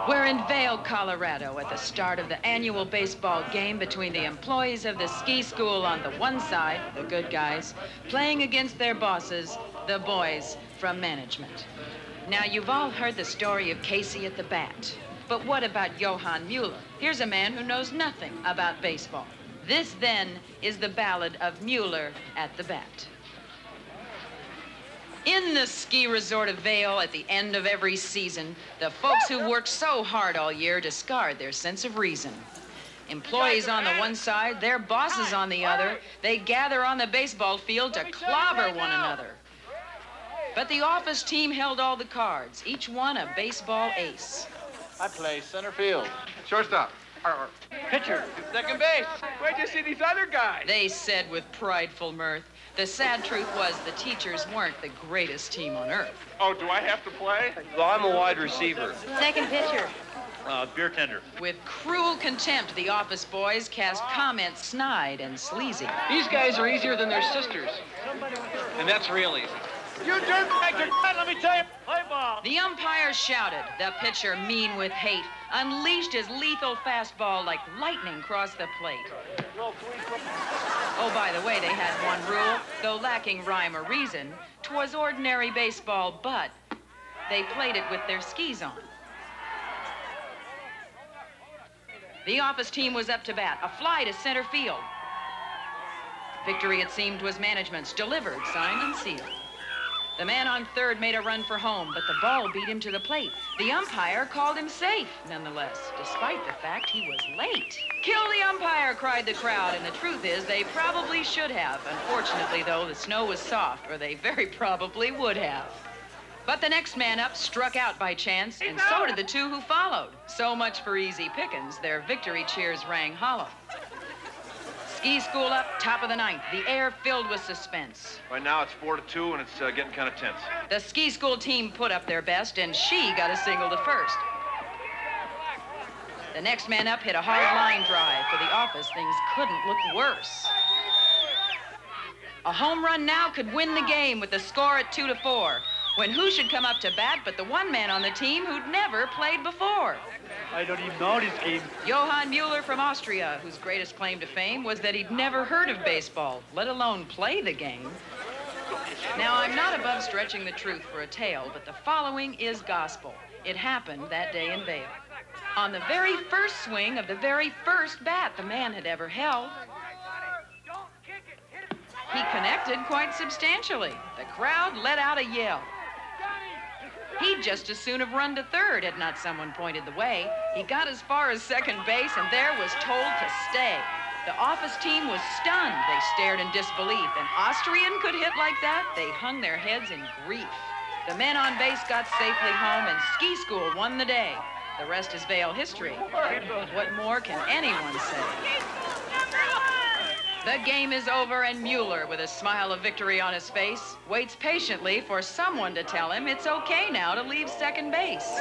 We're in Vail, Colorado, at the start of the annual baseball game between the employees of the ski school on the one side, the good guys, playing against their bosses, the boys from management. Now, you've all heard the story of Casey at the bat. But what about Johann Mueller? Here's a man who knows nothing about baseball. This, then, is the ballad of Mueller at the bat. In the ski resort of Vail, at the end of every season, the folks who work so hard all year discard their sense of reason. Employees on the one side, their bosses on the other, they gather on the baseball field to clobber one another. But the office team held all the cards, each one a baseball ace. I play center field. Shortstop. Pitcher. Second base. Where'd you see these other guys? They said with prideful mirth. The sad truth was the teachers weren't the greatest team on earth. Oh, do I have to play? Well, I'm a wide receiver. Second pitcher. Beer tender. With cruel contempt, the office boys cast comments snide and sleazy. These guys are easier than their sisters. And that's real easy. You dirtbag, Let me tell you. Play ball. The umpire shouted. The pitcher, mean with hate, unleashed his lethal fastball like lightning crossed the plate. Oh, by the way, they had one rule. Though lacking rhyme or reason, 'twas ordinary baseball, but they played it with their skis on. The office team was up to bat. A fly to center field. Victory, it seemed, was management's. Delivered, signed, and sealed. The man on third made a run for home, but the ball beat him to the plate. The umpire called him safe, nonetheless, despite the fact he was late. Kill the umpire, cried the crowd, and the truth is they probably should have. Unfortunately, though, the snow was soft, or they very probably would have. But the next man up struck out by chance, and so did the two who followed. So much for easy pickings. Their victory cheers rang hollow. Ski school up, top of the ninth. The air filled with suspense. Right now it's 4-2 and it's getting kind of tense. The ski school team put up their best, and she got a single to first. The next man up hit a hard line drive. For the office, things couldn't look worse. A home run now could win the game with the score at 2-4. When who should come up to bat but the one man on the team who'd never played before? I don't even know this game. Johann Mueller from Austria, whose greatest claim to fame was that he'd never heard of baseball, let alone play the game. Now, I'm not above stretching the truth for a tale, but the following is gospel. It happened that day in Vail. On the very first swing of the very first bat the man had ever held, he connected quite substantially. The crowd let out a yell. He'd just as soon have run to third had not someone pointed the way. He got as far as second base and there was told to stay. The office team was stunned. They stared in disbelief. An Austrian could hit like that? They hung their heads in grief. The men on base got safely home and ski school won the day. The rest is Vail history. What more can anyone say? The game is over, and Mueller, with a smile of victory on his face, waits patiently for someone to tell him it's okay now to leave second base.